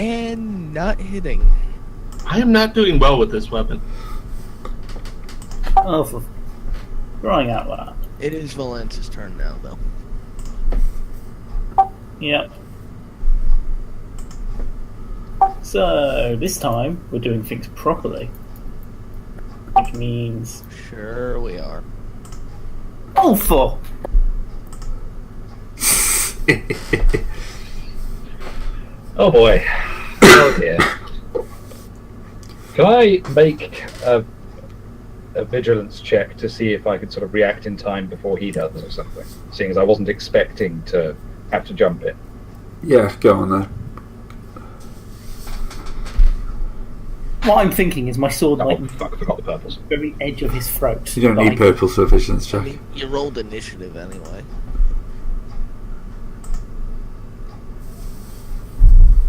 And not hitting. I am not doing well with this weapon. Oh, for crying out loud. It is Valence's turn now, though. Yep. So, this time, we're doing things properly. Which means... Sure we are. Oh, for... Oh boy. Oh dear. Can I make a vigilance check to see if I can sort of react in time before he does or something? Seeing as I wasn't expecting to have to jump it. Yeah, go on then. What I'm thinking is my sword Oh, might fuck, I forgot the purples. the very edge of his throat. You don't need purple for a vigilance check. I mean, you rolled initiative anyway.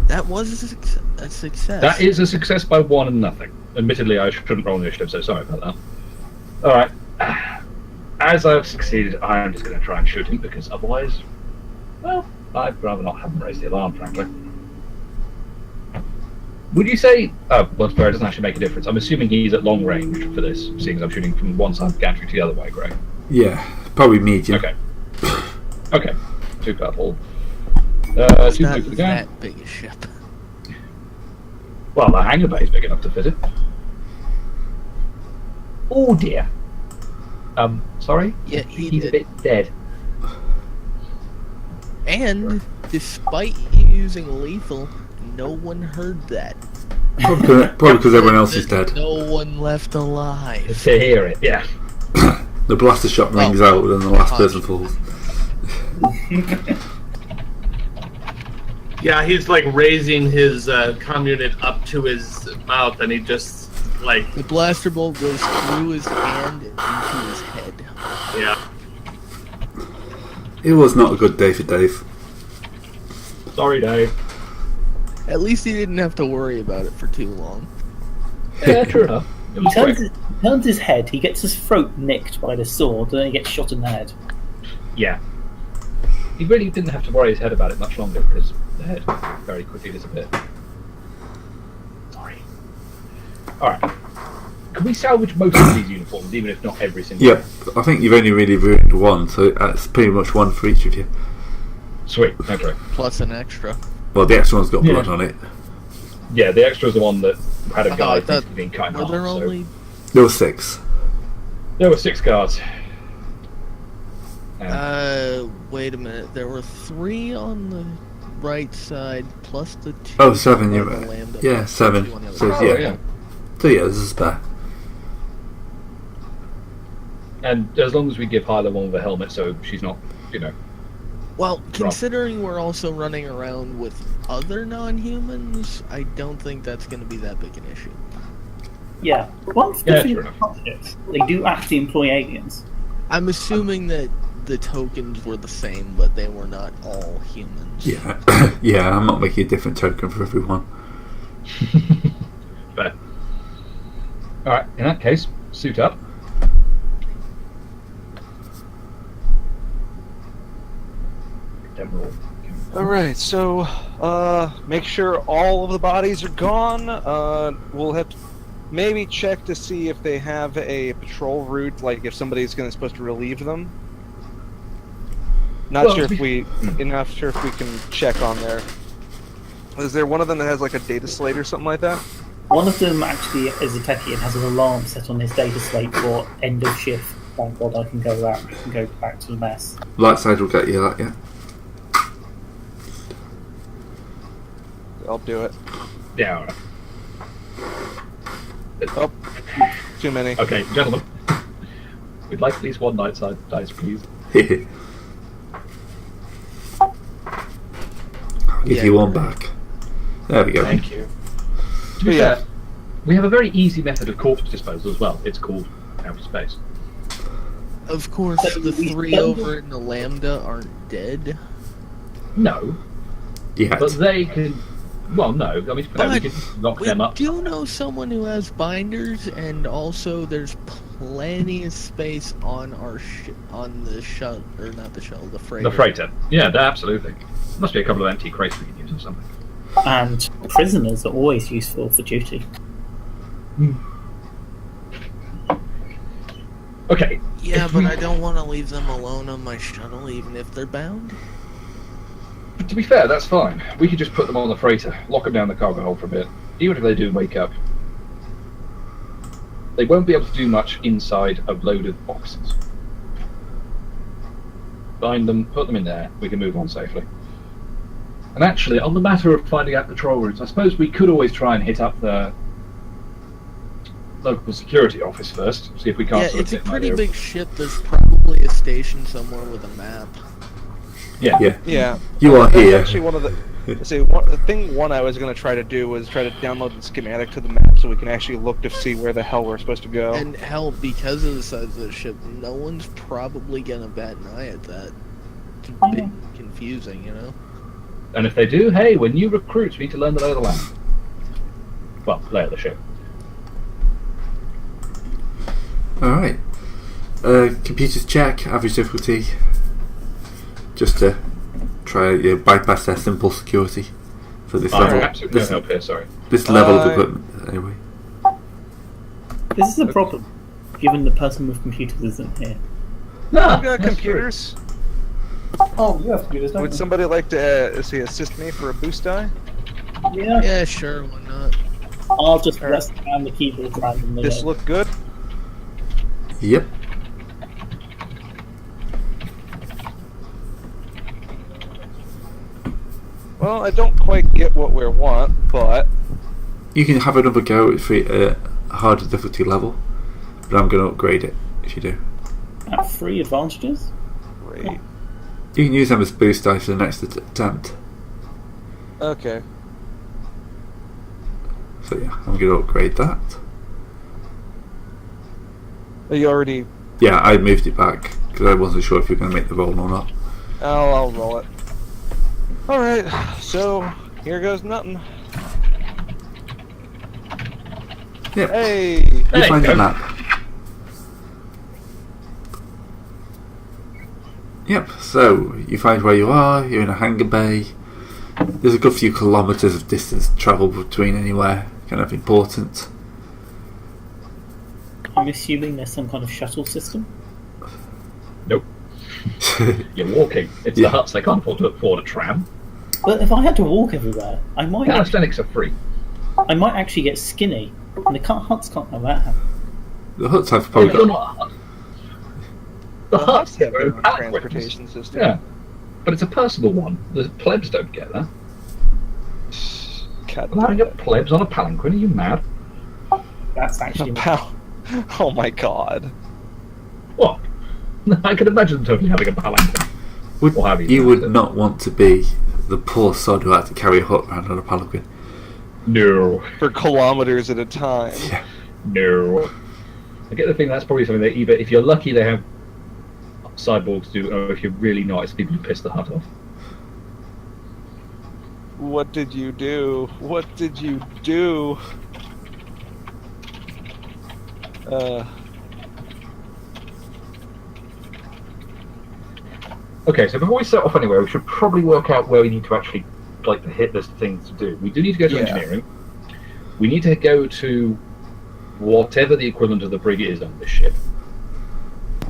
That was a success. That is a success by 1 and nothing. Admittedly, I shouldn't roll initiative, so sorry about that. Alright. As I've succeeded, I am just going to try and shoot him, because otherwise, well, I'd rather not have him raise the alarm, frankly. Would you say... Oh, well, fair, it doesn't actually make a difference. I'm assuming he's at long range for this, seeing as I'm shooting from one side of the gantry to the other way, correct? Yeah, probably medium. Okay. Okay. 2 purple. It's 2 not blue for the guy. that big a ship. Well, the hangar bay is big enough to fit it. Oh dear. Sorry? Yeah, He's a bit dead. And despite you using lethal, no one heard that. Probably because everyone else is dead. No one left alive. To hear it, yeah. The blaster shot rings out and the last person falls. Yeah, he's like raising his comm unit up to his mouth, and he just like The blaster bolt goes through his hand and into his head. yeah. It was not a good day for Dave. Sorry, Dave. At least he didn't have to worry about it for too long. Yeah, true enough. It He was quick. turns his head, he gets his throat nicked by the sword, and then he gets shot in the head. Yeah. He really didn't have to worry his head about it much longer, because the head very quickly disappeared. Sorry. Alright. Can we salvage most of these uniforms, even if not every single Yep, I think you've only really ruined one, so that's pretty much one for each of you. Sweet, okay. Plus an extra. Well, the extra one's got Yeah. blood on it. Yeah, the extra is the one that had a Oh, guy I thought- being cut in Were half. there So only... There were 6. there were 6 guards. Wait a minute. There were 3 on the right side, plus the 2... Oh, 7, you're on the right. lambda, Yeah, plus the 7. 2 on the other So, side. yeah. So, yeah, this is spare. And as long as we give Hyla one with a helmet, so she's not, you know. Well, considering we're also running around with other non-humans, I don't think that's going to be that big an issue. Yeah. One Yeah, thing sure about ships, they do actually employ aliens. I'm assuming that the tokens were the same, but they were not all humans. Yeah, yeah, I'm not making a different token for everyone. Fair. Alright, in that case, suit up. Alright, so make sure all of the bodies are gone. We'll have to maybe check to see if they have a patrol route, like if somebody's supposed to relieve them. Not Well, sure if we can check on there. Is there one of them that has like a data slate or something like that? One of them actually is a techie and has an alarm set on his data slate for end of shift. Thank God I can go out and go back to the mess. Light side will get you that, yeah. I'll do it. Yeah, alright. Oh, too many. Okay, gentlemen. We'd like at least one night side dice, please. I'll give you one back. There we go. Thank you. To be Yeah. fair, we have a very easy method of corpse disposal as well. It's called outer space. Of course, the 3 over in the Lambda aren't dead. No, Yeah. but they can. Well, no. I mean, we But can lock We them up. do know someone who has binders, and also there's plenty of space on our on the shuttle, or not the shuttle, the freighter. The freighter. Yeah, absolutely. Must be a couple of empty crates we can use or something. And prisoners are always useful for duty. Okay. Yeah, if but we- I don't want to leave them alone on my shuttle, even if they're bound. To be fair, that's fine. We could just put them on the freighter, lock them down the cargo hold for a bit. Even if they do wake up, they won't be able to do much inside a load of boxes. Bind them, put them in there, we can move on safely. And actually, on the matter of finding out patrol routes, I suppose we could always try and hit up the local security office first, see if we can't Yeah, sort of it's a get an pretty idea of- big ship. There's probably a station somewhere with a map. Yeah. Yeah. Yeah. You are That's here. actually one of the. Thing one I was going to try to do was try to download the schematic to the map so we can actually look to see where the hell we're supposed to go. And hell, because of the size of the ship, no one's probably gonna bat an eye at that. It's a bit confusing, you know? And if they do, hey, we're new recruits, we need to learn the lay of the land. Well, lay of the ship. Alright. Computers check, average difficulty. Just to try bypass their simple security for this level. Absolutely no This, help here, sorry. this level of equipment, anyway. This is a problem, given the person with computers isn't here. No, We've got computers. Oh, you have computers, don't Would somebody like to assist me for a boost die? Yeah. Yeah, sure, why not? I'll just press down the keyboard randomly. This look good? Yep. Well, I don't quite get what we want, but You can have another go at a harder difficulty level, but I'm going to upgrade it if you do. At 3 advantages? great. You can use them as boost dice for the next attempt. Okay. So yeah, I'm going to upgrade that. Are you already? Yeah, I moved it back because I wasn't sure if you were going to make the roll or not. I'll roll it. All right. So here goes nothing. Yep. Hey. You Hey, find the go. map. Yep, so you find where you are, you're in a hangar bay. There's a good few kilometres of distance to travel between anywhere, kind of important. I'm assuming there's some kind of shuttle system. Nope. You're walking. It's Yeah. the huts, they can't afford a tram. But if I had to walk everywhere, I might Calisthenics are free. actually get skinny, and the huts can't have that happen. The huts have Oh, probably you're got... not a hut. The huts have are their own palanquins. transportation system. Yeah. But it's a personal one. The plebs don't get that. God Allowing damn up plebs on a palanquin, are you mad? That's actually it. Pow. Oh my god. What? I can imagine them totally having a palanquin. Would, Or have you you used would it? not want to be the poor sod who had to carry a hut around on a palanquin. No. For kilometers at a time. Yeah. No. I get the thing that's probably something that either, if you're lucky, they have cyborgs do, or if you're really not, it's people who piss the hut off. What did you do? What did you do? Okay, so before we set off anywhere, we should probably work out where we need to actually, like, the hit list of things to do. We do need to go to Yeah. engineering. We need to go to whatever the equivalent of the brig is on this ship.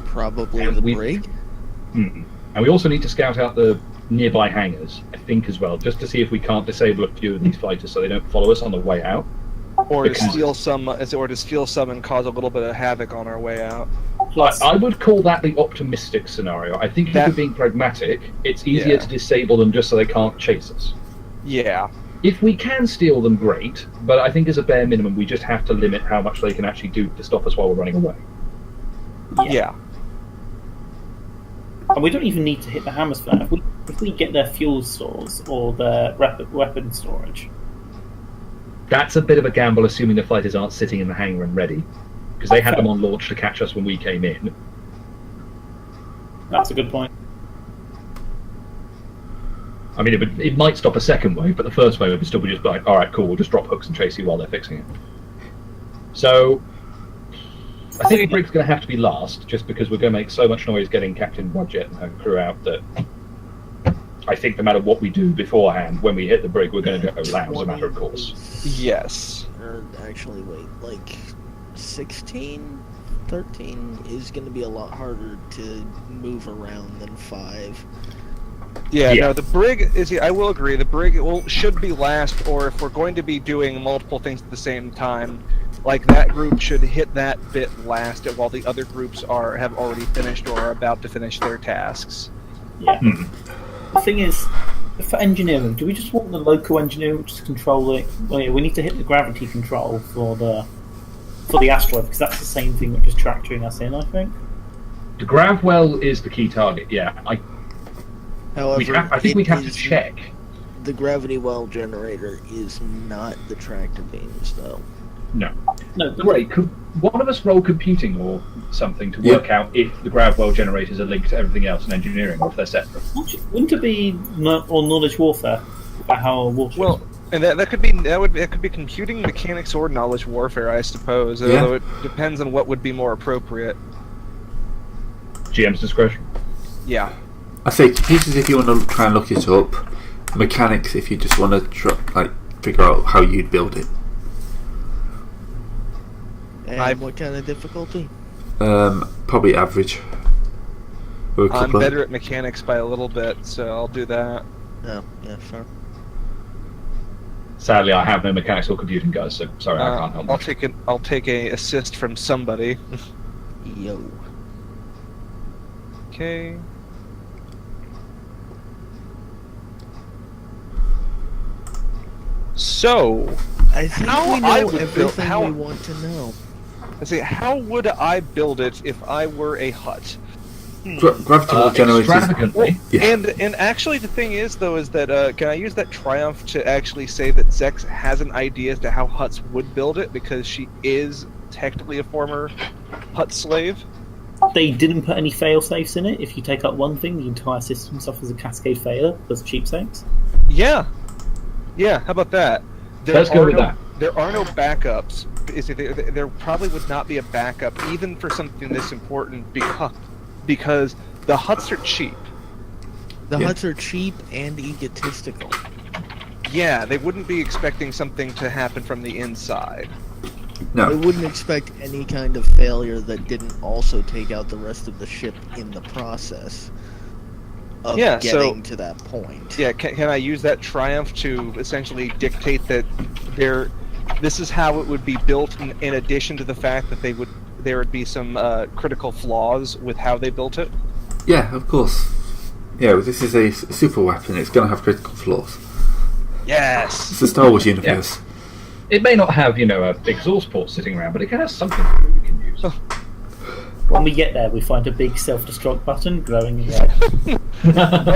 Probably And the we- brig. Mm-mm. And we also need to scout out the nearby hangars, I think, as well, just to see if we can't disable a few of these fighters so they don't follow us on the way out. Or to Because- steal some, and cause a little bit of havoc on our way out. plus. I would call that the optimistic scenario. I think if That- we're being pragmatic, it's easier Yeah. to disable them just so they can't chase us. Yeah. If we can steal them, great, but I think as a bare minimum, we just have to limit how much they can actually do to stop us while we're running away. Yeah. And we don't even need to hit the hammers for that. If we get their fuel stores or their weapon storage, That's a bit of a gamble, assuming the fighters aren't sitting in the hangar and ready, because they had them on launch to catch us when we came in. that's a good point. I mean, it might stop a second wave, but the first wave would still be just like, all right, cool, we'll just drop hooks and chase you while they're fixing it. So, I think the brig's going to have to be last, just because we're going to make so much noise getting Captain Budget and her crew out that I think no matter what we do beforehand, when we hit the brig, we're going to go loud as a matter of course. Yes. Or actually, wait, like 16, 13 is going to be a lot harder to move around than 5. Yeah, Yeah. no, the brig is. I will agree. The brig should be last, or if we're going to be doing multiple things at the same time, like that group should hit that bit last, while the other groups have already finished or are about to finish their tasks. Yeah. The thing is, for engineering, do we just want the local engineer which is controlling? Well, yeah, we need to hit the gravity control for the asteroid because that's the same thing which is tractoring us in. I think. The grav well is the key target. Yeah, However, I think we'd have to is- check. The gravity well generator is not the tractor beams, though. No. No, but Right, could one of us roll computing or something to Yeah. work out if the grav well generators are linked to everything else in engineering, or if they're separate? actually, wouldn't it be or knowledge warfare about how warships? Well, and that could be computing mechanics or knowledge warfare, I suppose. Yeah. Although it depends on what would be more appropriate. GM's discretion. Yeah. I say computers if you want to try and look it up. Mechanics if you just want to figure out how you'd build it. And what kind of difficulty? Probably average. Or a I'm couple of- better at mechanics by a little bit, so I'll do that. Oh, yeah, fair. Sadly, I have no mechanics or computing, guys, so sorry, I can't help. I'll take a assist from somebody. Yo. Okay. So, I think How we know I would build- everything how- we want to know. let's see, how would I build it if I were a hut? Gravity well generators. Extravagantly. Yeah. And actually, the thing is, though, is that can I use that triumph to actually say that Zex has an idea as to how huts would build it because she is technically a former hut slave? they didn't put any fail safes in it. If you take out one thing, the entire system suffers a cascade failure because cheap sakes. Yeah. Yeah, how about that? Let's go with that. There are no backups. There probably would not be a backup, even for something this important, because the huts are cheap. The Yeah. huts are cheap and egotistical. Yeah, they wouldn't be expecting something to happen from the inside. They No. wouldn't expect any kind of failure that didn't also take out the rest of the ship in the process of Yeah, so- getting to that point. Yeah, can I use that triumph to essentially dictate that this is how it would be built in addition to the fact that there would be some critical flaws with how they built it? Yeah, of course. Yeah, this is a super weapon. It's going to have critical flaws. Yes! It's the Star Wars universe. It may not have, a exhaust port sitting around, but it has something that we can use. When we get there, we find a big self-destruct button glowing in red.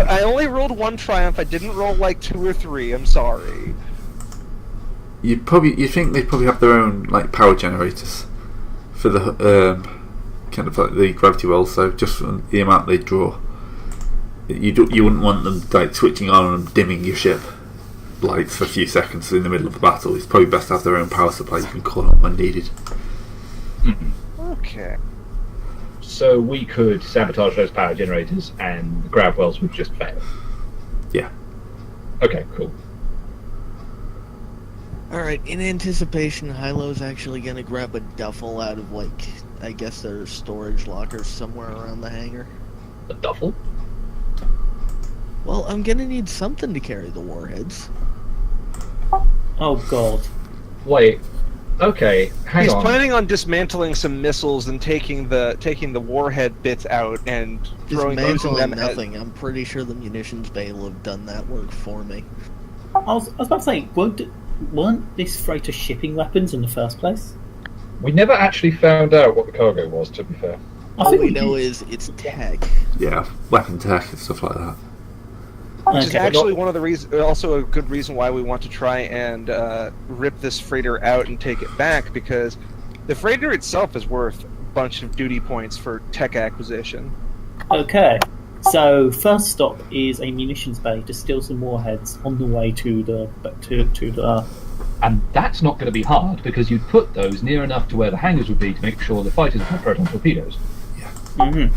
I only rolled one triumph, I didn't roll like 2 or 3, I'm sorry. You think they probably have their own power generators for the kind of the gravity well. So just from the amount they draw, you wouldn't want them switching on and dimming your ship lights for a few seconds in the middle of the battle. It's probably best to have their own power supply you can call on when needed. Okay. So we could sabotage those power generators and the grav wells would just fail. Yeah. Okay, cool. Alright, in anticipation, Hilo's actually gonna grab a duffel out of, I guess their storage lockers somewhere around the hangar. A duffel? Well, I'm gonna need something to carry the warheads. Oh god. Wait. Okay, hang He's on. planning on dismantling some missiles and taking the warhead bits out and using Dismantling them as, nothing. I'm pretty sure the munitions bay will have done that work for me. I was about to say, weren't this freighter shipping weapons in the first place? We never actually found out what the cargo was, to be fair. All we know is it's tech. Yeah, weapon tech and stuff like that. which is Okay. actually one of the reasons, also a good reason why we want to try and rip this freighter out and take it back, because the freighter itself is worth a bunch of duty points for tech acquisition. Okay. So first stop is a munitions bay to steal some warheads on the way to the And that's not going to be hard, because you'd put those near enough to where the hangars would be to make sure the fighters have proton torpedoes. Mhm.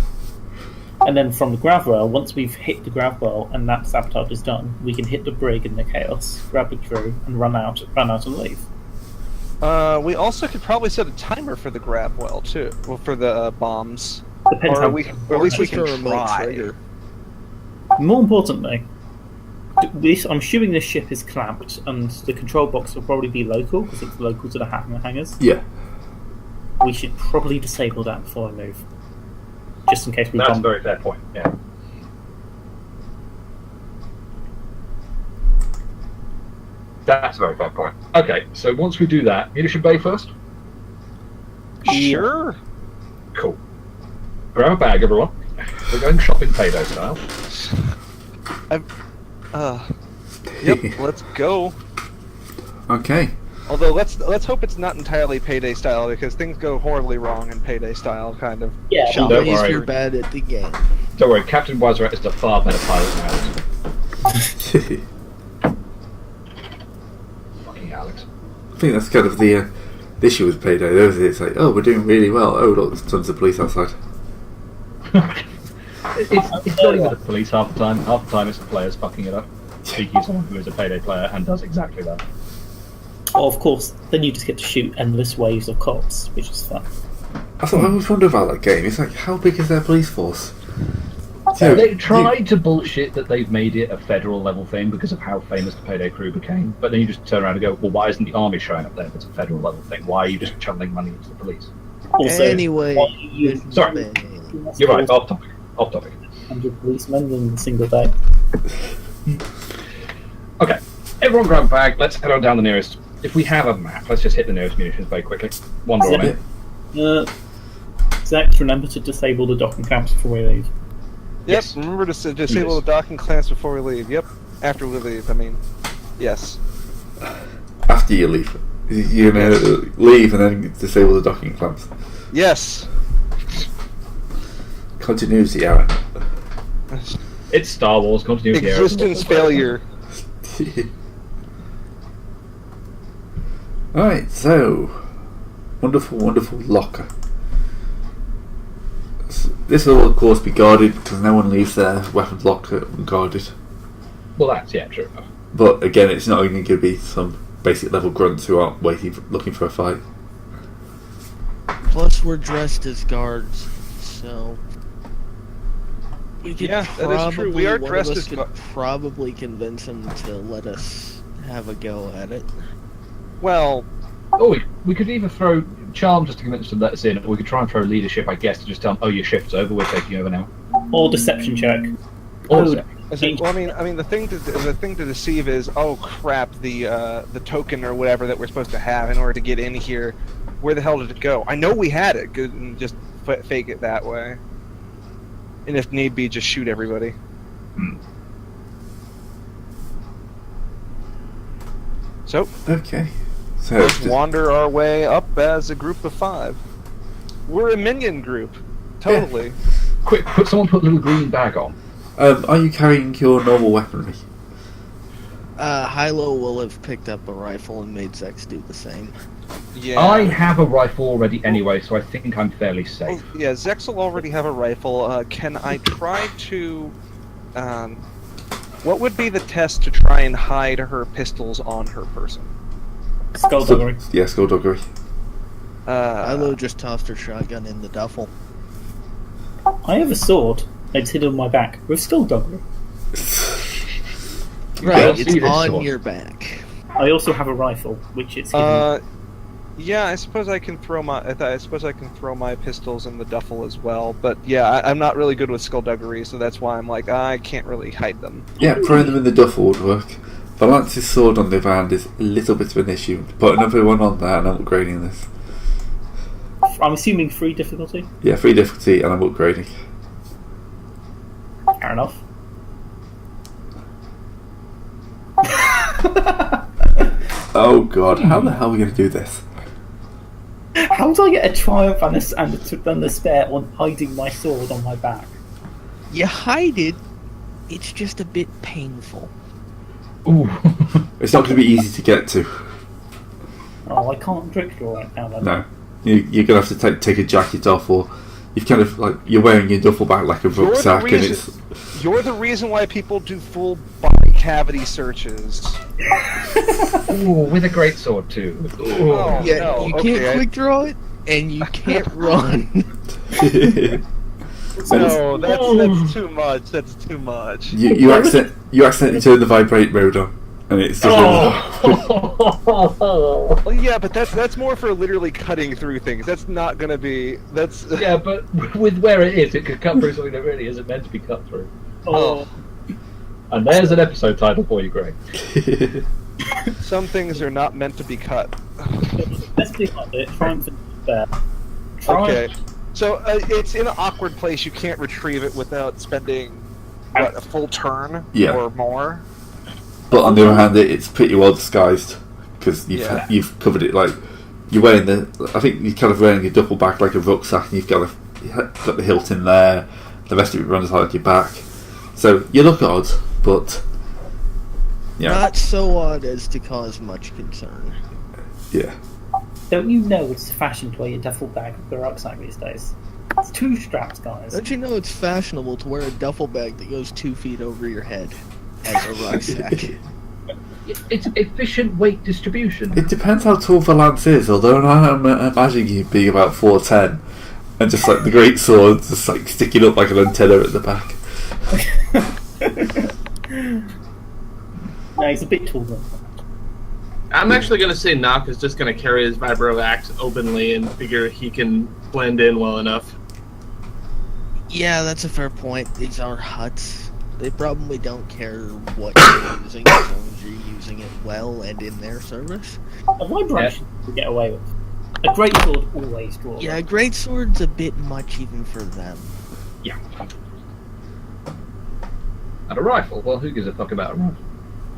And then from the grav rail, once we've hit the grav rail and that sabotage is done, we can hit the brig in the chaos, grab the crew, and run out and leave. We also could probably set a timer for the grab well too. Well, for the bombs. Depends Or how at least we Just can a remote try. trigger. More importantly, I'm assuming this ship is clamped, and the control box will probably be local because it's local to the hangars. Yeah. We should probably disable that before I move, just in case we That's a bomb. very fair point. Yeah. That's a very fair point. Okay, so once we do that, Munition Bay first. Sure. Cool. Grab a bag, everyone. We're going shopping payday style. Yep. Let's go. Okay. Although let's hope it's not entirely payday style because things go horribly wrong in payday style kind of. Yeah, Don't Always worry. you're bad at the game. Don't worry, Captain Wazrat is a far better pilot than Alex. Fucking Alex. I think that's kind of the issue with Payday, though, isn't it? It's like, oh, we're doing really well. Oh, look, there's tons of police outside. It's not even the police half the time. Half the time it's the players fucking it up. Speaking of someone who is a payday player and does exactly that. Oh, of course. Then you just get to shoot endless waves of cops, which is fun. That's what I always wonder about that game. It's like, how big is their police force? So, They tried to bullshit that they've made it a federal level thing because of how famous the Payday crew became, but then you just turn around and go, well, why isn't the army showing up there if it's a federal level thing? Why are you just channeling money into the police? Also, Anyway, why do you use Sorry. You're right, off topic. Off topic. 100 policemen in a single day? Okay, everyone grab a bag, let's head on down the nearest. If we have a map, let's just hit the nearest munitions very quickly. One door Zach, in. Zach, remember to disable the docking clamps before we leave. Yep. Yes. Remember to disable the docking clamps before we leave. Yep. After we leave. I mean, yes. after you leave, you're going to leave and then disable the docking clamps. Yes. Continuity error. It's Star Wars, continuity error. Existence failure. Alright, so wonderful, wonderful locker. This will of course be guarded because no one leaves their weapons locker unguarded. Well, that's, yeah, true enough. But again, it's not only going to be some basic level grunts who aren't looking for a fight. Plus, we're dressed as guards, so we could Yeah, that is true. We are one of dressed us as could guards. probably convince him to let us have a go at it. Well, Oh, we could either throw charm just to convince them to let us in, or we could try and throw leadership, I guess, to just tell them, oh, your shift's over, we're taking over now. Or deception check. Or Oh, so. well, I mean, the thing to deceive is, oh crap, the token or whatever that we're supposed to have in order to get in here. Where the hell did it go? I know we had it. Good, and just fake it that way. And if need be, just shoot everybody. So Okay. So let's wander our way up as a group of 5. We're a minion group, totally. Quick, someone put a little green bag on. are you carrying your normal weaponry? Hilo will have picked up a rifle and made Zex do the same. Yeah. I have a rifle already anyway, so I think I'm fairly safe. Oh, yeah, Zex will already have a rifle. Can I try to... what would be the test to try and hide her pistols on her person? Skullduggery. Yeah, skullduggery. Hilo just tossed her shotgun in the duffel. I have a sword. It's hidden on my back with skullduggery. Right, don't see it's this on one. your back. I also have a rifle, which is hidden. Yeah, I suppose I can throw my pistols in the duffel as well. But yeah, I'm not really good with skullduggery, so that's why I'm like, I can't really hide them. Yeah, throwing them in the duffel would work. Valance's sword, on the other hand, is a little bit of an issue. Put another one on there and I'm upgrading this. I'm assuming free difficulty. Yeah, 3 difficulty and I'm upgrading. Fair enough. Oh god, how the hell are we going to do this? How do I get a triumph and a spare on hiding my sword on my back? You hide it, it's just a bit painful. Ooh. It's not going to be easy to get to. Oh, I can't trick draw right now then. No. You're going to have to take a jacket off or you've kind of like you're wearing your duffel bag like a rucksack, and it's. You're the reason why people do full body cavity searches. Ooh, with a great sword too. Ooh. Oh, Yeah, no, you okay, can't quick draw it, and you can't run. No, that's too much. That's too much. you accidentally turn the vibrate mode on, and it's just. Well, yeah, but that's more for literally cutting through things. That's not gonna be. That's Yeah, but with where it is, it could cut through something that really isn't meant to be cut through. Oh. And there's an episode title for you, Greg. Some things are not meant to be cut. Let's be honest. Trying to fair. Okay. So it's in an awkward place. You can't retrieve it without spending a full turn Yeah. or more. But on the other hand, it's pretty well disguised because you've covered it like you're wearing the. I think you're kind of wearing a duffel bag like a rucksack, and you've got the hilt in there. The rest of it runs out your back, so you look odd, but Not so odd as to cause much concern. Yeah. Don't you know it's fashion to wear your duffel bag with a rucksack these days? It's 2 straps, guys. Don't you know it's fashionable to wear a duffel bag that goes 2 feet over your head as a rucksack? It's efficient weight distribution. It depends how tall the lance is, although I'm imagining you being about 4'10", and just like the great sword just like sticking up like an antenna at the back. No, he's a bit taller. I'm actually going to say Nock is just going to carry his vibro axe openly and figure he can blend in well enough. Yeah, that's a fair point. These are huts. They probably don't care what you're using as long as you're using it well and in their service. A vibration to get away with. A great sword always draws. Yeah, a greatsword's a bit much even for them. Yeah. And a rifle? Well, who gives a fuck about a rifle?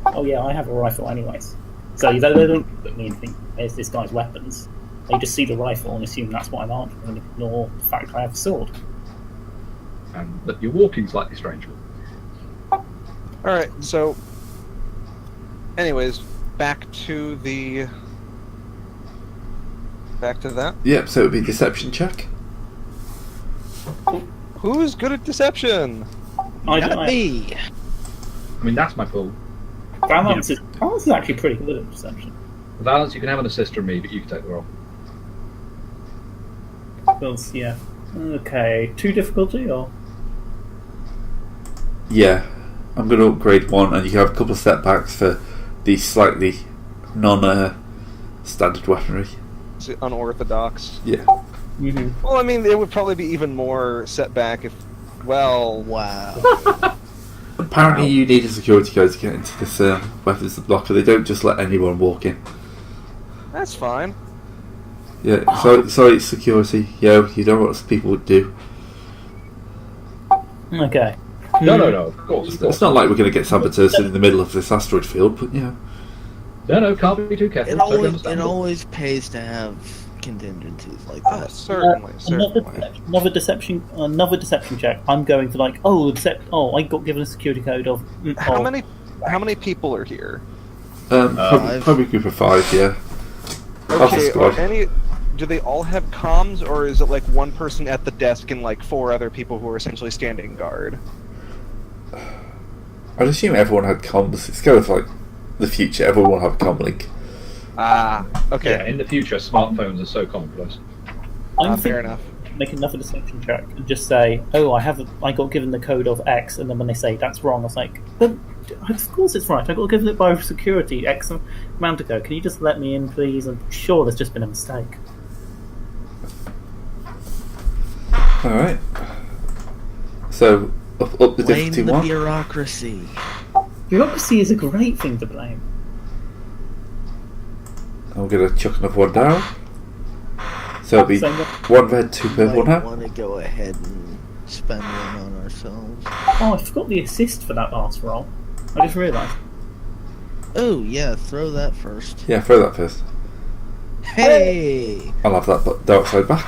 Oh yeah, I have a rifle anyways. So they don't look at me and think, there's this guy's weapons. They just see the rifle and assume that's what I'm armed with and ignore the fact I have a sword. And that you're walking slightly strangely. Alright, so anyways, back to that. Yep, so it would be deception check. Who's good at deception? Not me. I mean, that's my pull. Balance is actually pretty good at deception. Valence, you can have an assist from me, but you can take the roll. Because, yeah. Okay, 2 difficulty or? Yeah, I'm going to upgrade 1, and you can have a couple of setbacks for the slightly non-standard weaponry. Is it unorthodox? Yeah. Mm-hmm. Well, I mean, it would probably be even more setback if, well... Wow. Apparently you need a security code to get into this weapons blocker. They don't just let anyone walk in. That's fine. Yeah, sorry, security. Yo, you know what people would do. Okay. No, of course. It's not like we're going to get saboteurs in the middle of this asteroid field, but yeah. No, can't be too careful. It always pays to have contingencies like Oh, that. certainly. Another deception check. I'm going for like, I got given a security code of. How many people are here? Probably a group of 5, yeah. Half the Okay, squad. do they all have comms, or is it like one person at the desk and like 4 other people who are essentially standing guard? I'd assume everyone had comms. It's kind of like the future. Everyone will have a comm link. Ah, okay. Yeah, in the future, smartphones are so commonplace. I'm Fair thinking enough. make another deception check and just say, I got given the code of X, and then when they say that's wrong, I was like, but of course it's right. I got given it by security X amount ago. Can you just let me in, please? I'm sure there's just been a mistake. All right. So up the Blame difficulty the 1. bureaucracy. Bureaucracy is a great thing to blame. I'm gonna chuck another 1 down. So it'll be Same 1 red, 2 purple Might now. want to go ahead and spend one on ourselves. Oh, I forgot the assist for that last roll. I just realised. Oh yeah, throw that first. Yeah, throw that first. Hey! I'll have that dark side back.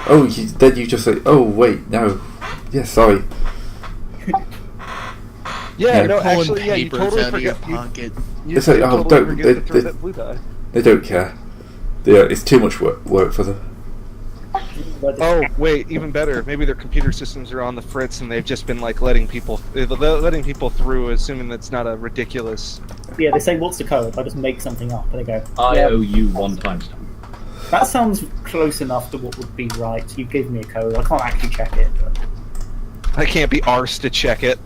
Oh, then you just say, oh wait, no. Yeah, sorry. Yeah, Yeah, no, Pulling actually, yeah, you papers totally out of your forget. You, pocket. you It's like, totally don't- forget they- to throw they- that blue die. They don't care. Yeah, it's too much work for them. Oh, wait, even better. Maybe their computer systems are on the fritz, and they've just been like letting people through, assuming that's not a ridiculous. Yeah, they say, "What's the code?" I just make something up, and they go, I "Yeah, owe you 1 timestamp. that sounds close enough to what would be right." You gave me a code. I can't actually check it, but I can't be arsed to check it.